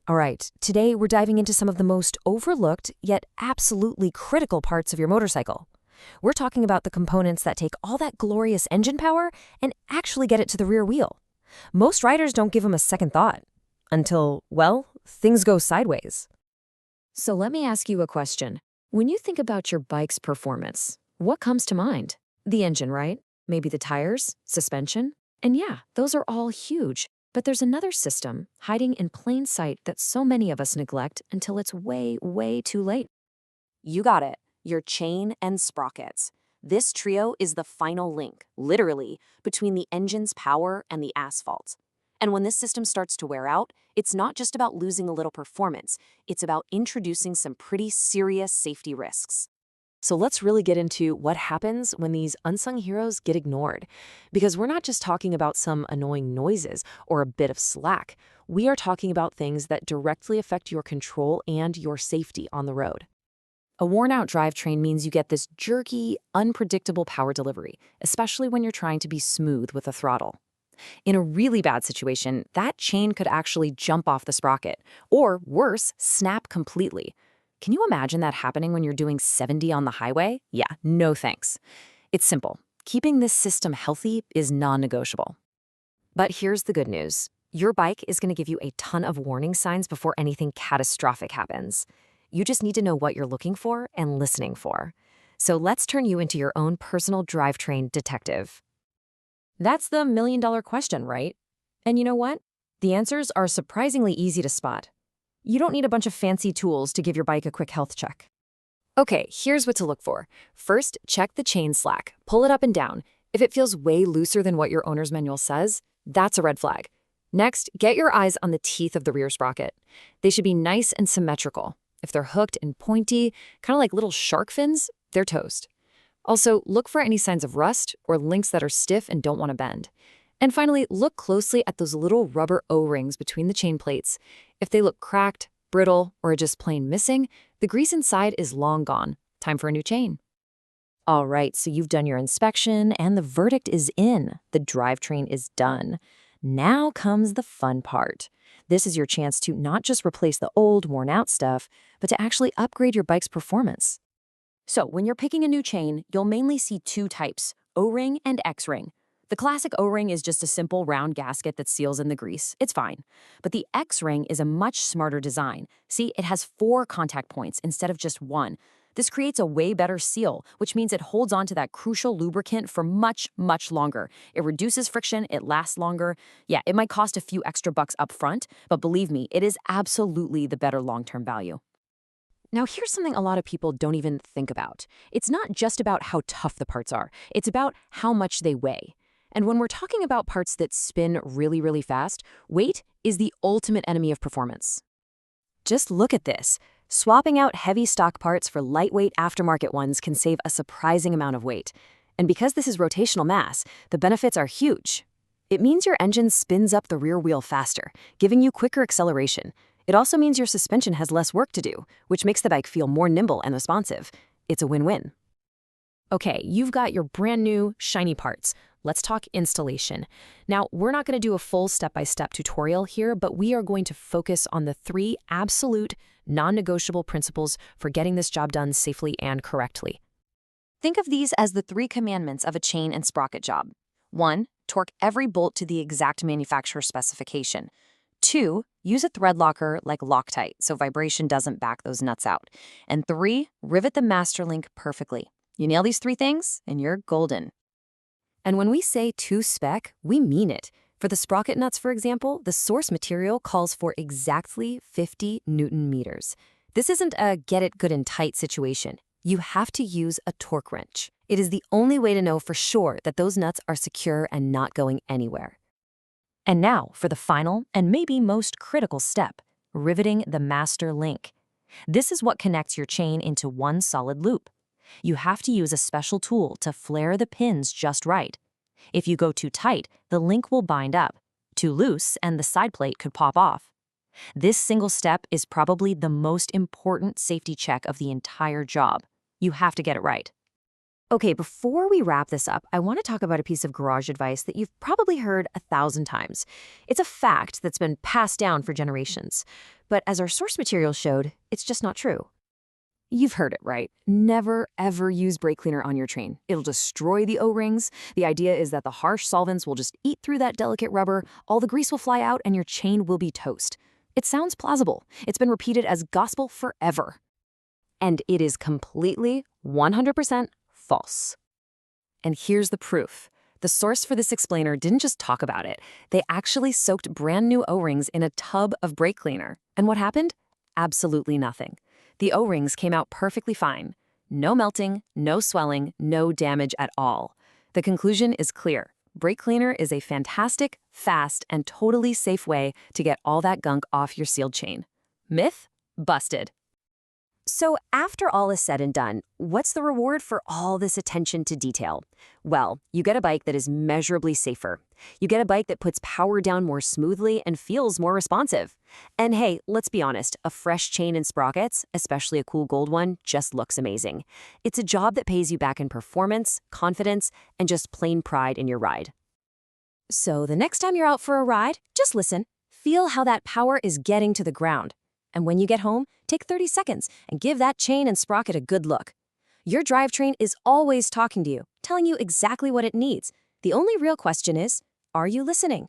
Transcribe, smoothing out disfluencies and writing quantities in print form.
All right, today we're diving into some of the most overlooked yet absolutely critical parts of your motorcycle. We're talking about the components that take all that glorious engine power and actually get it to the rear wheel. Most riders don't give them a second thought until, well, things go sideways. So let me ask you a question. When you think about your bike's performance, what comes to mind? The engine, right? Maybe the tires, suspension? And yeah, those are all huge. But there's another system hiding in plain sight that so many of us neglect until it's way, way too late. You got it, your chain and sprockets. This trio is the final link, literally, between the engine's power and the asphalt. And when this system starts to wear out, it's not just about losing a little performance, it's about introducing some pretty serious safety risks. So let's really get into what happens when these unsung heroes get ignored. Because we're not just talking about some annoying noises or a bit of slack. We are talking about things that directly affect your control and your safety on the road. A worn-out drivetrain means you get this jerky, unpredictable power delivery, especially when you're trying to be smooth with a throttle. In a really bad situation, that chain could actually jump off the sprocket, or worse, snap completely. Can you imagine that happening when you're doing 70 on the highway? Yeah, no thanks. It's simple. Keeping this system healthy is non-negotiable. But here's the good news. Your bike is going to give you a ton of warning signs before anything catastrophic happens. You just need to know what you're looking for and listening for. So let's turn you into your own personal drivetrain detective. That's the million-dollar question, right? And you know what? The answers are surprisingly easy to spot. You don't need a bunch of fancy tools to give your bike a quick health check. Okay, here's what to look for. First, check the chain slack. Pull it up and down. If it feels way looser than what your owner's manual says, that's a red flag. Next, get your eyes on the teeth of the rear sprocket. They should be nice and symmetrical. If they're hooked and pointy, kind of like little shark fins, they're toast. Also, look for any signs of rust or links that are stiff and don't want to bend. And finally, look closely at those little rubber O-rings between the chain plates. If they look cracked, brittle, or just plain missing, the grease inside is long gone. Time for a new chain. All right, so you've done your inspection and the verdict is in. The drivetrain is done. Now comes the fun part. This is your chance to not just replace the old, worn-out stuff, but to actually upgrade your bike's performance. So when you're picking a new chain, you'll mainly see two types, O-ring and X-ring. The classic O-ring is just a simple round gasket that seals in the grease. It's fine. But the X-ring is a much smarter design. See, it has 4 contact points instead of just 1. This creates a way better seal, which means it holds on to that crucial lubricant for much, much longer. It reduces friction, it lasts longer. Yeah, it might cost a few extra bucks up front, but believe me, it is absolutely the better long-term value. Now, here's something a lot of people don't even think about. It's not just about how tough the parts are. It's about how much they weigh. And when we're talking about parts that spin really, really fast, weight is the ultimate enemy of performance. Just look at this. Swapping out heavy stock parts for lightweight aftermarket ones can save a surprising amount of weight. And because this is rotational mass, the benefits are huge. It means your engine spins up the rear wheel faster, giving you quicker acceleration. It also means your suspension has less work to do, which makes the bike feel more nimble and responsive. It's a win-win. Okay, you've got your brand new, shiny parts. Let's talk installation. Now, we're not going to do a full step-by-step tutorial here, but we are going to focus on the 3 absolute, non-negotiable principles for getting this job done safely and correctly. Think of these as the 3 commandments of a chain and sprocket job. 1, torque every bolt to the exact manufacturer specification. 2, use a thread locker like Loctite so vibration doesn't back those nuts out. And 3, rivet the master link perfectly. You nail these 3 things, and you're golden. And when we say to spec, we mean it. For the sprocket nuts, for example, the source material calls for exactly 50 Newton meters. This isn't a get it good and tight situation. You have to use a torque wrench. It is the only way to know for sure that those nuts are secure and not going anywhere. And now for the final and maybe most critical step, riveting the master link. This is what connects your chain into one solid loop. You have to use a special tool to flare the pins just right. If you go too tight, the link will bind up. Too loose, and the side plate could pop off. This single step is probably the most important safety check of the entire job. You have to get it right. Okay, before we wrap this up, I want to talk about a piece of garage advice that you've probably heard 1,000 times. It's a fact that's been passed down for generations. But as our source material showed, it's just not true. You've heard it, right? Never, ever use brake cleaner on your train. It'll destroy the O-rings. The idea is that the harsh solvents will just eat through that delicate rubber, all the grease will fly out, and your chain will be toast. It sounds plausible. It's been repeated as gospel forever. And it is completely, 100% false. And here's the proof. The source for this explainer didn't just talk about it. They actually soaked brand new O-rings in a tub of brake cleaner. And what happened? Absolutely nothing. The O-rings came out perfectly fine. No melting, no swelling, no damage at all. The conclusion is clear. Brake cleaner is a fantastic, fast, and totally safe way to get all that gunk off your sealed chain. Myth? Busted. So after all is said and done, what's the reward for all this attention to detail? Well, you get a bike that is measurably safer. You get a bike that puts power down more smoothly and feels more responsive. And hey, let's be honest, a fresh chain and sprockets, especially a cool gold one, just looks amazing. It's a job that pays you back in performance, confidence, and just plain pride in your ride. So the next time you're out for a ride, just listen. Feel how that power is getting to the ground. And when you get home, take 30 seconds and give that chain and sprocket a good look. Your drivetrain is always talking to you, telling you exactly what it needs. The only real question is, are you listening?